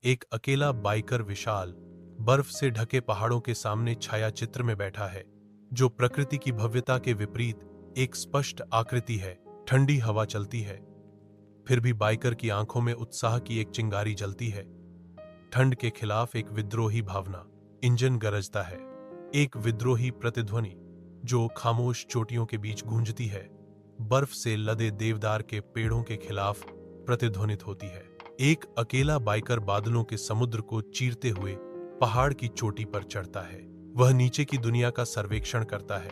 एक अकेला बाइकर विशाल बर्फ से ढके पहाड़ों के सामने छाया चित्र में बैठा है, जो प्रकृति की भव्यता के विपरीत एक स्पष्ट आकृति है। ठंडी हवा चलती है, फिर भी बाइकर की आंखों में उत्साह की एक चिंगारी जलती है। ठंड के खिलाफ एक विद्रोही भावना। इंजन गरजता है, एक विद्रोही प्रतिध्वनि जो खामोश चोटियों के बीच गूंजती है, बर्फ से लदे देवदार के पेड़ों के खिलाफ प्रतिध्वनित होती है। एक अकेला बाइकर बादलों के समुद्र को चीरते हुए पहाड़ की चोटी पर चढ़ता है। वह नीचे की दुनिया का सर्वेक्षण करता है।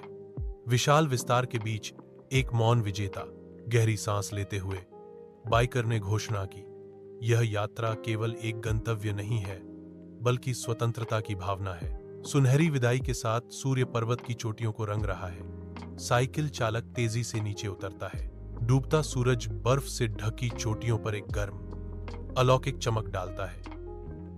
विशाल विस्तार के बीच एक मौन विजेता गहरी सांस लेते हुए बाइकर ने घोषणा की, यह यात्रा केवल एक गंतव्य नहीं है, बल्कि स्वतंत्रता की भावना है। सुनहरी विदाई के साथ सूर्य पर्वत की चोटियों को रंग रहा है। साइकिल चालक तेजी से नीचे उतरता है। डूबता सूरज बर्फ से ढकी चोटियों पर एक गर्म अलौकिक चमक डालता है।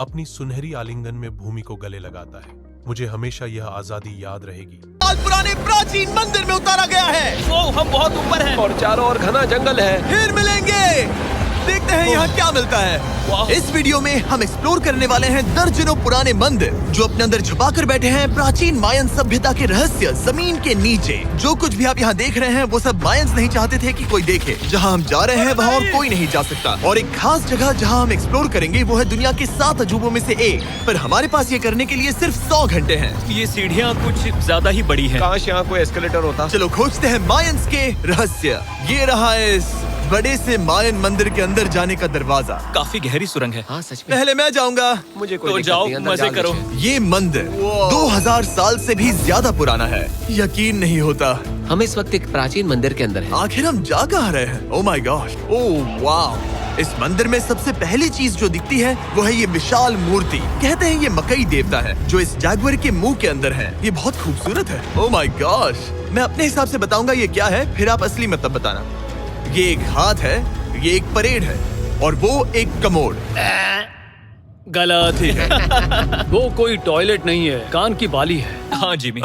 अपनी सुनहरी आलिंगन में भूमि को गले लगाता है। मुझे हमेशा यह आजादी याद रहेगी। साल पुराने प्राचीन मंदिर में उतारा गया है। वो हम बहुत ऊपर हैं और चारों ओर घना जंगल है। फिर मिलेंगे। देखते हैं यहाँ क्या मिलता है। इस वीडियो में हम एक्सप्लोर करने वाले हैं दर्जनों पुराने मंदिर जो अपने अंदर छुपाकर बैठे हैं प्राचीन मायन सभ्यता के रहस्य जमीन के नीचे। जो कुछ भी आप यहाँ देख रहे हैं वो सब मायंस नहीं चाहते थे कि कोई देखे। जहाँ हम जा रहे हैं वहाँ और कोई नहीं जा सकता। और एक खास जगह जहाँ हम एक्सप्लोर करेंगे वो है दुनिया के 7 अजूबों में से एक। पर हमारे पास ये करने के लिए सिर्फ 100 घंटे हैं। ये सीढ़ियाँ कुछ ज्यादा ही बड़ी हैं। काश यहाँ कोई एस्केलेटर होता। चलो खोजते हैं मायंस के रहस्य। ये रहा इस बड़े से मायन मंदिर के अंदर जाने का दरवाजा। काफी गहरी सुरंग है। हाँ सच में। पहले मैं जाऊंगा। मुझे कोई तो दिक्कत जाओ, नहीं, अंदर मजे जा करो। लीजिए। ये मंदिर 2000 साल से भी ज्यादा पुराना है। यकीन नहीं होता। हम इस वक्त एक प्राचीन मंदिर के अंदर हैं। आखिर हम जा कहाँ रहे हैं? ओह माय गॉड, ओह वाह। इस मंदिर में सबसे पहली चीज जो दिखती है वो है ये विशाल मूर्ति। कहते हैं ये मकई देवता है जो इस जैगुआर के मुंह के अंदर है। ये बहुत खूबसूरत है। ओह माय गॉश। मैं अपने हिसाब से बताऊंगा ये क्या है, फिर आप असली मतलब बताना। ये एक हाथ है, ये एक परेड है और वो एक कमोड। गलत। ठीक है। वो कोई टॉयलेट नहीं है, कान की बाली है। हाँ जिमी।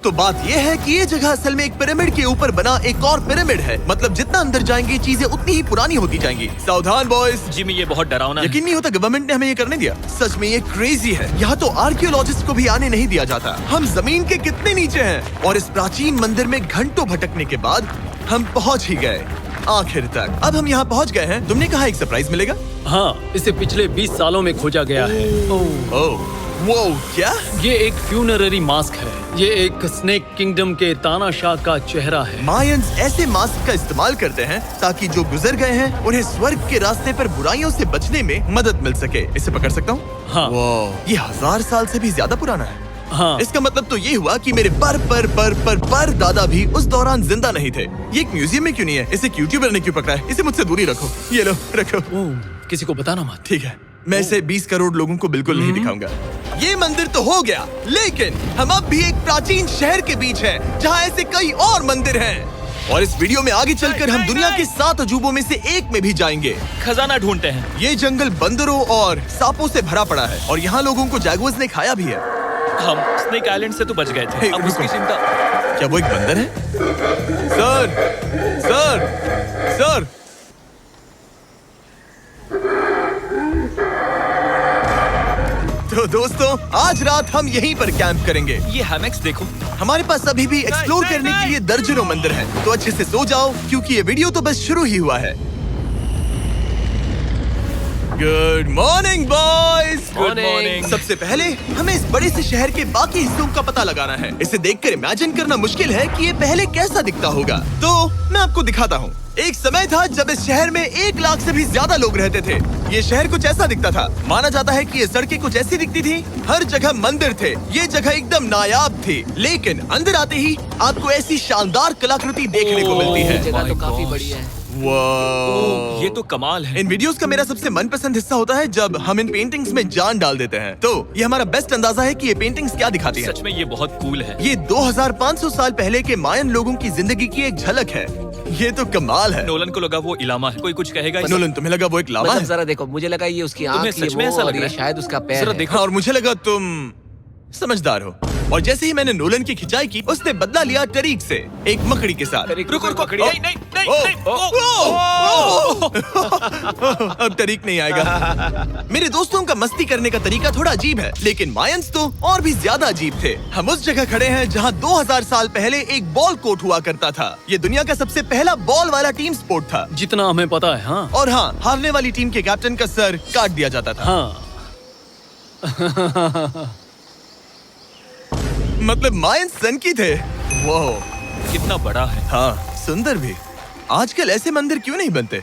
तो बात ये है कि ये जगह असल में एक पिरामिड के ऊपर बना एक और पिरामिड है। मतलब जितना अंदर जाएंगे चीजें उतनी ही पुरानी होती जाएंगी। सावधान बॉयज। जिमी ये बहुत डरावना है। यकीन नहीं होता गवर्नमेंट ने हमें ये करने दिया। सच में ये क्रेजी है। यहाँ तो आर्कियोलॉजिस्ट को भी आने नहीं दिया जाता। हम जमीन के कितने नीचे हैं और इस प्राचीन मंदिर में घंटों भटकने के बाद हम पहुँच ही गए आखिर तक। अब हम यहाँ पहुँच गए हैं। तुमने कहा एक सरप्राइज मिलेगा। हाँ, इसे पिछले 20 सालों में खोजा गया है। ओह वो क्या? ये एक फ्यूनररी मास्क है। ये एक स्नेक किंगडम के तानाशाह का चेहरा है। मायंस ऐसे मास्क का इस्तेमाल करते हैं ताकि जो गुजर गए हैं उन्हें स्वर्ग के रास्ते पर बुराइयों से बचने में मदद मिल सके। इसे पकड़ सकता हूँ? हाँ। ये 1000 साल से भी ज्यादा पुराना है। हाँ। इसका मतलब तो ये हुआ कि मेरे पर दादा भी उस दौरान जिंदा नहीं थे। ये एक म्यूजियम में क्यों नहीं है? इसे यूट्यूबर ने क्यों पकड़ा है? इसे मुझसे दूरी रखो। ये लो रखो। किसी को बताना मत। ठीक है, मैं इसे 20 करोड़ लोगों को बिल्कुल नहीं दिखाऊंगा। ये मंदिर तो हो गया, लेकिन हम अब भी एक प्राचीन शहर के बीच हैं, जहाँ ऐसे कई और मंदिर हैं। और इस वीडियो में आगे चलकर हम दुनिया के 7 अजूबों में से एक में भी जाएंगे। खजाना ढूंढते हैं। ये जंगल बंदरों और सांपों से भरा पड़ा है और यहाँ लोगों को जैगुआर्स ने खाया भी है। हम स्नेक आइलैंड से तो बच गए थे। अब उसकी चिंता। क्या वो एक बंदर है? Sir, sir, sir. तो दोस्तों आज रात हम यहीं पर कैंप करेंगे। ये हैमक्स देखो। हमारे पास अभी भी एक्सप्लोर करने के लिए दर्जनों मंदिर हैं। तो अच्छे से सो जाओ क्योंकि ये वीडियो तो बस शुरू ही हुआ है। Good morning boys. Good morning. सबसे पहले हमें इस बड़े से शहर के बाकी हिस्सों का पता लगाना है। इसे देखकर इमेजिन करना मुश्किल है कि ये पहले कैसा दिखता होगा। तो मैं आपको दिखाता हूँ। एक समय था जब इस शहर में 1 लाख से भी ज्यादा लोग रहते थे। ये शहर कुछ ऐसा दिखता था। माना जाता है कि ये सड़कें कुछ ऐसी दिखती थी। हर जगह मंदिर थे। ये जगह एकदम नायाब थी। लेकिन अंदर आते ही आपको ऐसी शानदार कलाकृति देखने को मिलती है। जगह तो काफी बड़ी है। वाह, ये तो कमाल है। इन वीडियोस का मेरा सबसे मनपसंद हिस्सा होता है जब हम इन पेंटिंग्स में जान डाल देते हैं। तो ये हमारा बेस्ट अंदाजा है कि ये पेंटिंग्स क्या दिखाती हैं। सच में ये बहुत कूल है। ये 2500 साल पहले के मायन लोगों की जिंदगी की एक झलक है। ये तो कमाल है। नोलन को लगा वो इलामा है। कोई कुछ कहेगा? नोलन तुम्हें लगा वो एक लामा मतलब है? जरा देखो, मुझे लगा ये उसकी तुम्हें आँख, ये सच में वो ऐसा लग और रहा ये है? शायद उसका पैर जरा है। देखो। और मुझे लगा तुम समझदार हो। और जैसे ही मैंने नोलन की खिंचाई की, उसने बदला लिया टरीक से, एक मकड़ी के साथ। रुको रुको, नहीं नहीं नहीं नहीं। अब टरीक नहीं आएगा। मेरे दोस्तों का मस्ती करने का तरीका थोड़ा अजीब है, लेकिन मायंस तो और भी ज्यादा अजीब थे। हम उस जगह खड़े हैं जहां 2000 साल पहले एक बॉल कोर्ट हुआ करता था। ये दुनिया का सबसे पहला बॉल वाला टीम स्पोर्ट था। जितना हमें पता है। हाँ और हाँ, हारने वाली टीम के कैप्टन का सर काट दिया जाता था। हाँ। मतलब मायंस सन की थे। वो कितना बड़ा है। हाँ, सुंदर भी। आजकल ऐसे मंदिर क्यों नहीं बनते?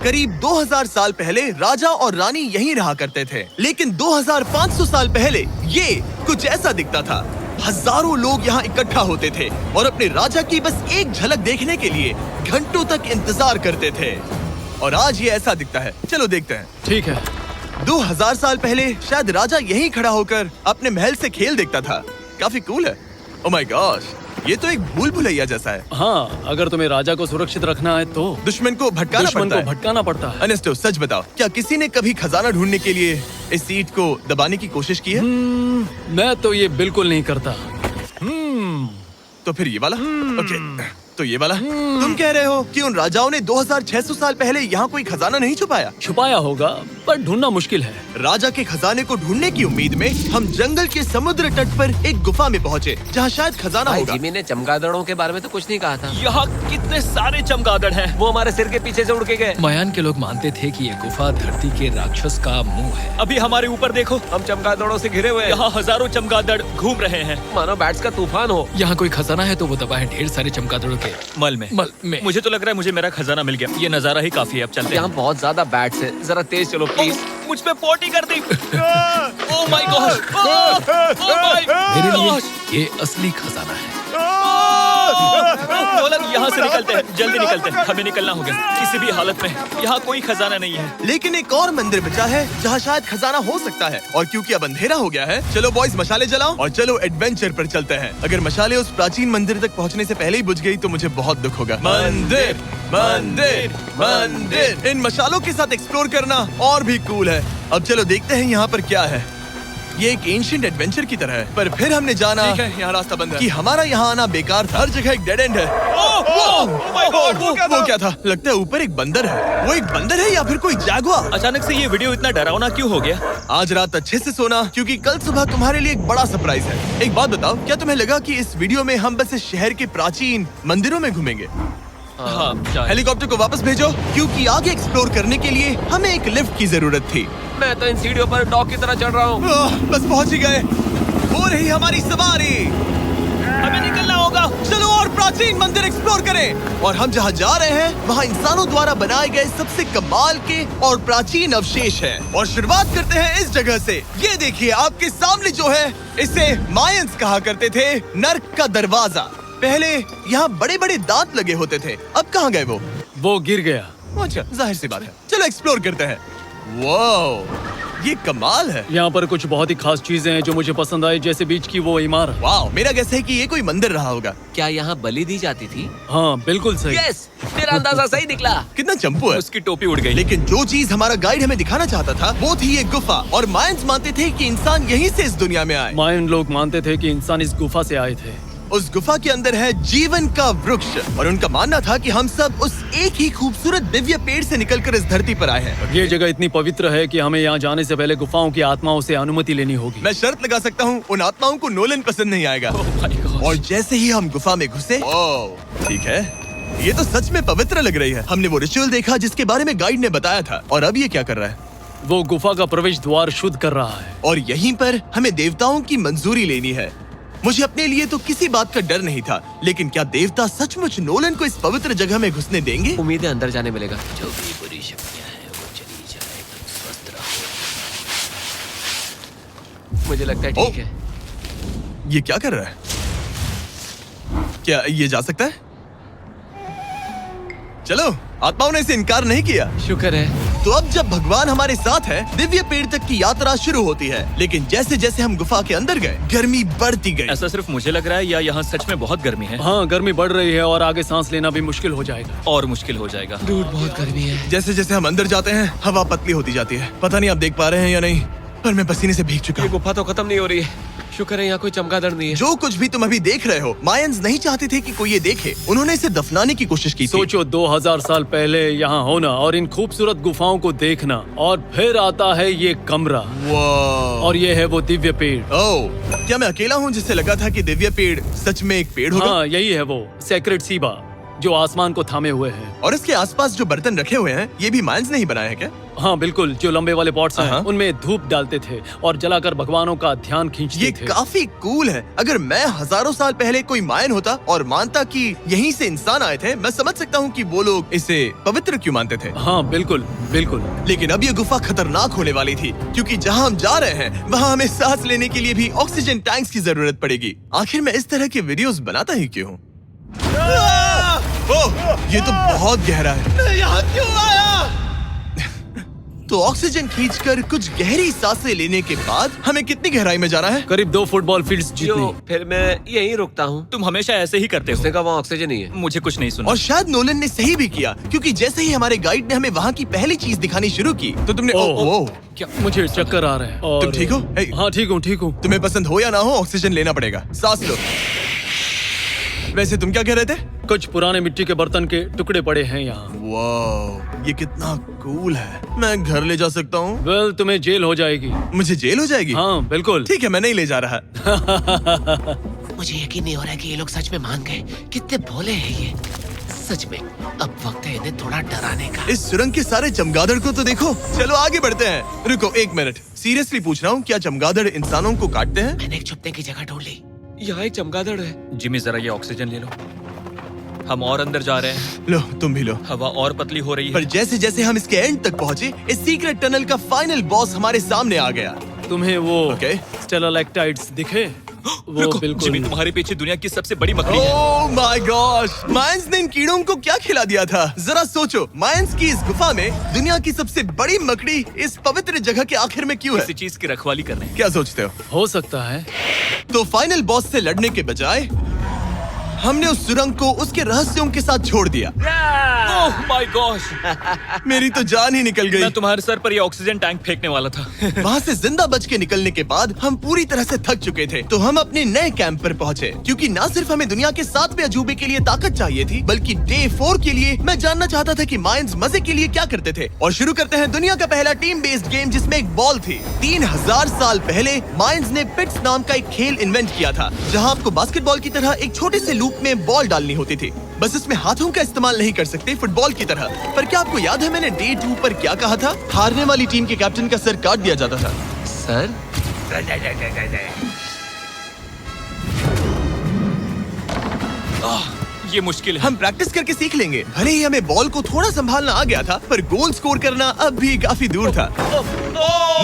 करीब 2000 साल पहले राजा और रानी यहीं रहा करते थे, लेकिन 2500 साल पहले ये कुछ ऐसा दिखता था। हजारों लोग यहाँ इकट्ठा होते थे और अपने राजा की बस एक झलक देखने के लिए घंटों तक इंतजार करते थे। और आज ये ऐसा दिखता है। चलो देखते हैं। ठीक है। 2000 साल पहले शायद राजा यहीं खड़ा होकर अपने महल से खेल देखता था। काफी कूल है। ओह माय गॉश, ये तो एक भूल भुलैया जैसा है। हाँ, अगर तुम्हें राजा को सुरक्षित रखना है तो दुश्मन को भटकाना पड़ता है। अनेस्टो, सच बताओ, क्या किसी ने कभी खजाना ढूंढने के लिए इस सीट को दबाने की कोशिश की है? मैं तो ये बिल्कुल नहीं करता। तो फिर ये वाला? ओके, तो ये वाला? तुम कह रहे हो कि उन राजाओं ने 2600 साल पहले यहाँ कोई खजाना नहीं छुपाया होगा, पर ढूंढना मुश्किल है। राजा के खजाने को ढूंढने की उम्मीद में हम जंगल के समुद्र तट पर एक गुफा में पहुँचे, जहाँ शायद खजाना होगा। जिमी ने चमगादड़ों के बारे में तो कुछ नहीं कहा था। यहाँ कितने सारे चमगादड़ हैं। वो हमारे सिर के पीछे से उड़ के गए। मयान के लोग मानते थे कि ये गुफा धरती के राक्षस का मुंह है। अभी हमारे ऊपर देखो, हम चमगादड़ों से घिरे हुए हैं। यहाँ हजारों चमगादड़ घूम रहे हैं। मानो बैट्स का तूफान हो। यहाँ कोई खजाना है तो वो दबा है ढेर सारे चमगादड़ों के मल में। मुझे तो लग रहा है मुझे मेरा खजाना मिल गया। ये नजारा ही काफी है। अब चलते हैं। यहाँ बहुत ज्यादा बैट्स हैं। जरा तेज चलो प्लीज। मुझ पे पोटी कर दी। Oh my gosh, oh my मेरे लिए गॉश। ये असली खजाना है। नोलन, यहाँ से निकलते हैं, जल्दी निकलते हैं, हमें निकलना होगा किसी भी हालत में। यहाँ कोई खजाना नहीं है। लेकिन एक और मंदिर बचा है जहाँ शायद खजाना हो सकता है। और क्योंकि अब अंधेरा हो गया है, चलो बॉयज मशाले जलाओ और चलो एडवेंचर पर चलते हैं। अगर मशाले उस प्राचीन मंदिर तक पहुँचने से पहले ही बुझ गई तो मुझे बहुत दुख होगा। मंदिर, मंदिर, मंदिर। इन मशालों के साथ एक्सप्लोर करना और भी कूल है। अब चलो देखते हैं यहाँ पर क्या है। ये एक एंशिएंट एडवेंचर की तरह है, पर फिर हमने जाना ठीक है, यहाँ रास्ता बंद है। कि हमारा यहाँ आना बेकार था। हर जगह एक डेड एंड है। वो क्या था? लगता है ऊपर एक बंदर है। वो एक बंदर है या फिर कोई जैगुआर? अचानक से ये वीडियो इतना डरावना क्यों हो गया? आज रात अच्छे से सोना, क्योंकि कल सुबह तुम्हारे लिए एक बड़ा सरप्राइज है। एक बात बताओ, क्या तुम्हें लगा कि इस वीडियो में हम बस इस शहर के प्राचीन मंदिरों में घूमेंगे? हाँ, शायद। हेलीकॉप्टर को वापस भेजो, क्योंकि आगे एक्सप्लोर करने के लिए हमें एक लिफ्ट की जरूरत थी। मैं तो इन सीढ़ियों पर डॉग की तरह चढ़ रहा हूँ। बस पहुंच ही गए। हो रही हमारी सवारी। हमें निकलना होगा। चलो और प्राचीन मंदिर एक्सप्लोर करें। और हम जहाँ जा रहे हैं वहाँ इंसानों द्वारा बनाए गए सबसे कमाल के और प्राचीन अवशेष हैं। और शुरुआत करते हैं इस जगह से। ये देखिए आपके सामने जो है, इसे मायंस कहा करते थे नर्क का दरवाजा। पहले यहाँ बड़े बड़े दांत लगे होते थे, अब कहाँ गए वो गिर गया। अच्छा, जाहिर सी बात है। चलो एक्सप्लोर करते हैं। वाओ, ये कमाल है। यहाँ पर कुछ बहुत ही खास चीजें हैं जो मुझे पसंद आई, जैसे बीच की वो इमारत। वाओ, मेरा गेस है कि ये कोई मंदिर रहा होगा। क्या यहाँ बलि दी जाती थी? हाँ, बिल्कुल सही। यस, मेरा अंदाजा सही निकला। कितना चंपू है। उसकी टोपी उड़ गई। लेकिन जो चीज हमारा गाइड हमें दिखाना चाहता था वो थी ये गुफा। और मायंस मानते थे कि इंसान यहीं से इस दुनिया में आए। मायन लोग मानते थे कि इंसान इस गुफा से आए थे। उस गुफा के अंदर है जीवन का वृक्ष। और उनका मानना था कि हम सब उस एक ही खूबसूरत दिव्य पेड़ से निकलकर इस धरती पर आए हैं। ये जगह इतनी पवित्र है कि हमें यहाँ जाने से पहले गुफाओं की आत्माओं से अनुमति लेनी होगी। मैं शर्त लगा सकता हूँ उन आत्माओं को नोलन पसंद नहीं आएगा। और जैसे ही हम गुफा में घुसे, ठीक है, ये तो सच में पवित्र लग रही है। हमने वो रिचुअल देखा जिसके बारे में गाइड ने बताया था। और अब ये क्या कर रहा है? वो गुफा का प्रवेश द्वार शुद्ध कर रहा है। और यहीं पर हमें देवताओं की मंजूरी लेनी है। मुझे अपने लिए तो किसी बात का डर नहीं था, लेकिन क्या देवता सचमुच नोलन को इस पवित्र जगह में घुसने देंगे? उम्मीद है अंदर जाने मिलेगा। जो भी बुरी शक्तियाँ हैं वो चली जाए, तुम स्वस्थ रहो। मुझे लगता है ठीक है। ये क्या कर रहा है? क्या ये जा सकता है? चलो, आत्माओं ने इसे इनकार नहीं किया। शुक्र है। तो अब जब भगवान हमारे साथ है, दिव्य पेड़ तक की यात्रा शुरू होती है। लेकिन जैसे जैसे हम गुफा के अंदर गए, गर्मी बढ़ती गई। ऐसा सिर्फ मुझे लग रहा है या यहाँ सच में बहुत गर्मी है? हाँ, गर्मी बढ़ रही है और आगे सांस लेना भी मुश्किल हो जाएगा। और मुश्किल हो जाएगा। दूर बहुत गर्मी है। जैसे जैसे हम अंदर जाते हैं, हवा पतली होती जाती है। पता नहीं आप देख पा रहे हैं या नहीं, पर मैं पसीने से भीग चुका ये हूँ। गुफा तो खत्म नहीं हो रही है। शुक्र है यहाँ कोई चमगादड़ नहीं है। जो कुछ भी तुम अभी देख रहे हो, मायंस नहीं चाहते थे कि कोई ये देखे। उन्होंने इसे दफनाने की कोशिश की थी। सोचो 2000 साल पहले यहाँ होना और इन खूबसूरत गुफाओं को देखना, और फिर आता है ये कमरा, वाह। और ये है वो दिव्य पेड़। ओह, क्या मैं अकेला हूँ जिससे लगा था कि दिव्य पेड़ सच में एक पेड़ होगा? हाँ, यही है वो सेक्रेट सीबा जो आसमान को थामे हुए है। और इसके आसपास जो बर्तन रखे हुए हैं, ये भी मायंस ने ही बनाए हैं क्या? हाँ बिल्कुल, जो लंबे वाले पॉट्स हैं, हाँ। उनमें धूप डालते थे और जलाकर भगवानों का ध्यान खींचते ये थे। काफी कूल है। अगर मैं हजारों साल पहले कोई मायन होता और मानता कि यहीं से इंसान आए थे, मैं समझ सकता हूँ कि वो लोग इसे पवित्र क्यों मानते थे। हाँ बिल्कुल बिल्कुल। लेकिन अब ये गुफा खतरनाक होने वाली थी, क्योंकि जहाँ हम जा रहे हैं वहाँ हमें सांस लेने के लिए भी ऑक्सीजन टैंक्स की जरूरत पड़ेगी। आखिर मैं इस तरह के वीडियोस बनाता ही क्यों हूँ? ओह, ये तो बहुत गहरा है। मैं यहाँ क्यों आया? तो ऑक्सीजन खींचकर कुछ गहरी सांसें लेने के बाद हमें कितनी गहराई में जाना है? करीब 2 फुटबॉल फील्ड्स जो जितनी। फिर मैं यहीं रुकता हूँ। तुम हमेशा ऐसे ही करते हो। उसने कहा वहाँ ऑक्सीजन नहीं है। मुझे कुछ नहीं सुना। और शायद नोलन ने सही भी किया, क्योंकि जैसे ही हमारे गाइड ने हमें वहाँ की पहली चीज दिखानी शुरू की तो तुमने ओह। क्या? मुझे चक्कर आ रहे हैं। और तुम ठीक हो? हे। हाँ ठीक हूँ। तुम्हें पसंद हो या ना हो, ऑक्सीजन लेना पड़ेगा। सांस लो। वैसे तुम क्या कह रहे थे? कुछ पुराने मिट्टी के बर्तन के टुकड़े पड़े हैं यहाँ। वाह, ये कितना कूल है। मैं घर ले जा सकता हूँ? वेल, तुम्हें जेल हो जाएगी। मुझे जेल हो जाएगी? हाँ बिल्कुल। ठीक है, मैं नहीं ले जा रहा। मुझे यकीन नहीं हो रहा है कि ये लोग सच में मान गए। कितने भोले हैं ये। सच में अब वक्त है इन्हें थोड़ा डराने का। इस सुरंग के सारे चमगादड़ को तो देखो। चलो आगे बढ़ते हैं। रुको 1 मिनट, सीरियसली पूछ रहा हूँ, क्या चमगादड़ इंसानों को काटते हैं? मैंने एक छुपने की जगह ढूंढ ली। यहाँ एक चमगादड़ है। जिमी जरा ये ऑक्सीजन ले लो। हम और अंदर जा रहे हैं। लो, तुम भी लो। हवा और पतली हो रही पर है। जैसे जैसे हम इसके एंड तक पहुँचे, इस सीक्रेट टनल का फाइनल बॉस हमारे सामने आ गया। तुम्हें वो ओके। स्टेलाक्टाइट्स दिखे? वो रुको, बिल्कुल। जिमी तुम्हारे पीछे दुनिया की सबसे बड़ी मकड़ी है। ओह माय गॉश, मायंस ने इन कीड़ों को क्या खिला दिया था? जरा सोचो, मायंस की इस गुफा में दुनिया की सबसे बड़ी मकड़ी इस पवित्र जगह के आखिर में क्यों है? किसी चीज की रखवाली कर रहे हैं। क्या सोचते हो? हो सकता है। तो फाइनल बॉस से लड़ने के बजाय हमने उस सुरंग को उसके रहस्यों के साथ छोड़ दिया। ओह माय गॉश, मेरी तो जान ही निकल गई। मैं तुम्हारे सर पर ये ऑक्सीजन टैंक फेंकने वाला था। वहाँ से जिंदा बच के निकलने के बाद हम पूरी तरह से थक चुके थे, तो हम अपने नए कैंप पर पहुँचे, क्योंकि न सिर्फ हमें दुनिया के 7वें अजूबे के लिए ताकत चाहिए थी, बल्कि डे 4 के लिए मैं जानना चाहता था कि मायंस मजे के लिए क्या करते थे। और शुरू करते हैं दुनिया का पहला टीम बेस्ड गेम, जिसमें एक बॉल थी। 3000 साल पहले मायंस ने पिट्स नाम का एक खेल इन्वेंट किया था, जहाँ आपको बास्केटबॉल की तरह एक छोटे से लूप में बॉल डालनी होती थी। बस इसमें हाथों का इस्तेमाल नहीं कर सकते, फुटबॉल की तरह। पर क्या आपको याद है मैंने डे 2 पर क्या कहा था? हारने वाली टीम के कैप्टन का सर काट दिया जाता था। सर ये मुश्किल है। हम प्रैक्टिस करके सीख लेंगे। भले ही हमें बॉल को थोड़ा संभालना आ गया था, पर गोल स्कोर करना अब भी काफी दूर था।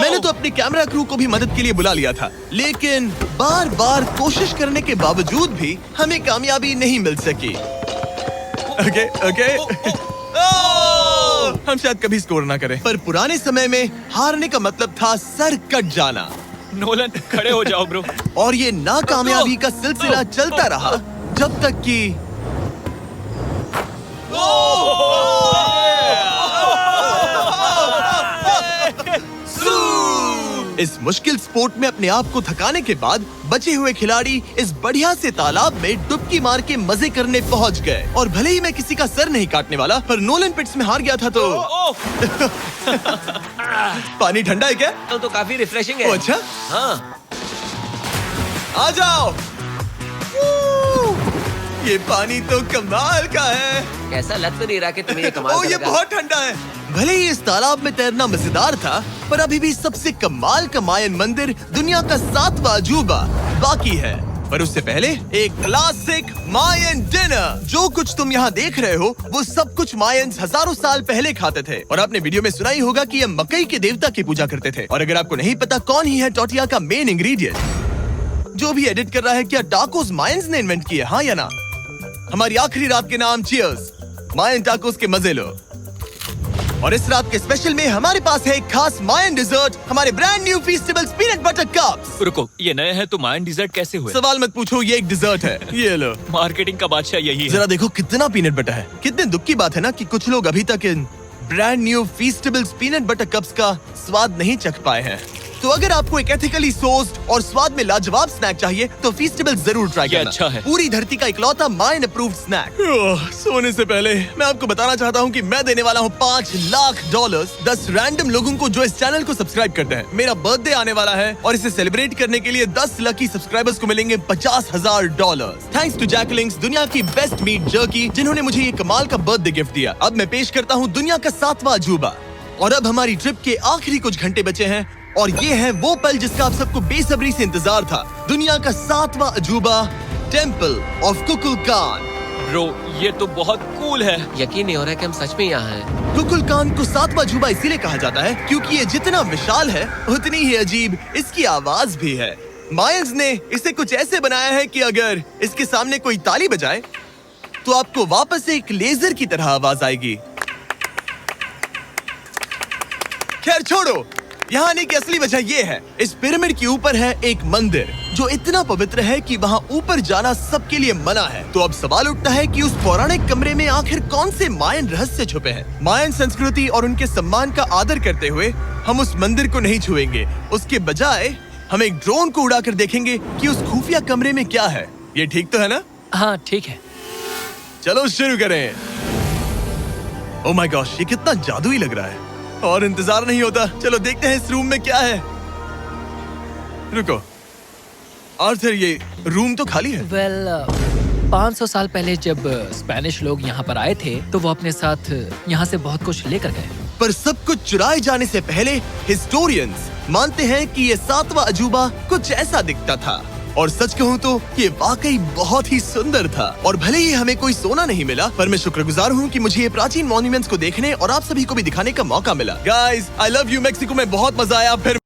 मैंने तो अपने कैमरा क्रू को भी मदद के लिए बुला लिया था, लेकिन बार बार कोशिश करने के बावजूद भी हमें कामयाबी नहीं मिल सकी। ओके। हम शायद कभी स्कोर ना करें, पर पुराने समय में हारने का मतलब था सर कट जाना। नोलन खड़े हो जाओ ब्रो। और ये नाकामयाबी का सिलसिला चलता रहा जब तक कि इस मुश्किल स्पोर्ट में अपने आप को थकाने के बाद बचे हुए खिलाड़ी इस बढ़िया से तालाब में डुबकी मार के मजे करने पहुंच गए। और भले ही मैं किसी का सर नहीं काटने वाला, पर नोलन पिट्स में हार गया था तो पानी ठंडा है क्या? तो काफी रिफ्रेशिंग है। ओ, अच्छा। हाँ, आ जाओ। ये पानी तो कमाल का है। कैसा लग तो नहीं रहा कि तुम्हें ये कमाल ओ, ये करेगा। बहुत ठंडा है। भले ही इस तालाब में तैरना मजेदार था, पर अभी भी सबसे कमाल का मायन मंदिर, दुनिया का 7वां अजूबा बाकी है। पर उससे पहले एक क्लासिक मायन डिनर। जो कुछ तुम यहाँ देख रहे हो, वो सब कुछ मायंस हजारों साल पहले खाते थे। और आपने वीडियो में सुना ही होगा कि ये मकई के देवता की पूजा करते थे। और अगर आपको नहीं पता कौन ही है टोटिया का मेन इंग्रेडिएंट, जो भी एडिट कर रहा है, क्या टाकोस मायंस ने इन्वेंट किए? हाँ या ना? हमारी आखिरी रात के नाम चीयर्स, मायन टाकोस के मजे लो। और इस रात के स्पेशल में हमारे पास है एक खास मायन डिजर्ट, हमारे brand new Feastables peanut butter cups. रुको, ये नए हैं तो मायन डिजर्ट कैसे हुए? सवाल मत पूछो, ये एक डिजर्ट है। ये लो। मार्केटिंग का बादशाह यही है। जरा देखो कितना पीनट बटर है। कितने दुख की बात है ना कि कुछ लोग अभी तक इन brand new Feastables peanut butter cups का स्वाद नहीं चख पाए हैं। तो अगर आपको एक एथिकली सोर्स्ड और स्वाद में लाजवाब स्नैक चाहिए तो फीस्टेबल जरूर ट्राई ये करना। अच्छा है। पूरी धरती का इकलौता मायन अप्रूव्ड स्नैक। सोने से पहले मैं आपको बताना चाहता हूँ कि मैं देने वाला हूँ $5 लाख 10 रैंडम लोगों को जो इस चैनल को सब्सक्राइब करते हैं। मेरा बर्थडे आने वाला है और इसे सेलिब्रेट करने के लिए 10 लकी सब्सक्राइबर्स को मिलेंगे $50,000। थैंक्स टू जैकलिंग्स, दुनिया की बेस्ट मीट जर्की, जिन्होंने मुझे ये कमाल का बर्थडे गिफ्ट दिया। अब मैं पेश करता हूँ दुनिया का 7वां अजूबा। और अब हमारी ट्रिप के आखिरी कुछ घंटे बचे हैं और ये है वो पल जिसका आप सबको बेसब्री से इंतजार था। दुनिया का 7वां अजूबा, टेम्पल ऑफ कुकुलकान। ब्रो, ये तो बहुत कूल है। यकीन नहीं हो रहा कि हम सच में यहाँ हैं। कुकुलकान को 7वां अजूबा इसीलिए कहा जाता है क्योंकि ये जितना विशाल है उतनी ही अजीब इसकी आवाज भी है। मायंस ने इसे कुछ ऐसे बनाया है कि अगर इसके सामने कोई ताली बजाए तो आपको वापस से एक लेजर की तरह आवाज आएगी। खैर छोड़ो, यहाँ आने की असली वजह ये है, इस पिरामिड के ऊपर है एक मंदिर जो इतना पवित्र है कि वहाँ ऊपर जाना सबके लिए मना है। तो अब सवाल उठता है कि उस पौराणिक कमरे में आखिर कौन से मायन रहस्य छुपे हैं। मायन संस्कृति और उनके सम्मान का आदर करते हुए हम उस मंदिर को नहीं छुएंगे। उसके बजाय हम एक ड्रोन को उड़ाकर देखेंगे कि उस खुफिया कमरे में क्या है। ये ठीक तो है ना? हाँ ठीक है। चलो शुरू करें। ओह माय गॉश, ये कितना जादुई लग रहा है और इंतजार नहीं होता। चलो देखते हैं इस रूम में क्या है। रुको आर्थर, ये रूम तो खाली है। वेल 500 साल पहले जब स्पेनिश लोग यहाँ पर आए थे तो वो अपने साथ यहाँ से बहुत कुछ लेकर गए। पर सब कुछ चुराए जाने से पहले हिस्टोरियंस मानते हैं कि ये 7वां अजूबा कुछ ऐसा दिखता था। और सच कहूँ तो ये वाकई बहुत ही सुंदर था। और भले ही हमें कोई सोना नहीं मिला, पर मैं शुक्रगुजार हूँ कि मुझे ये प्राचीन मॉन्यूमेंट्स को देखने और आप सभी को भी दिखाने का मौका मिला। Guys, I love you Mexico में बहुत मजा आया। फिर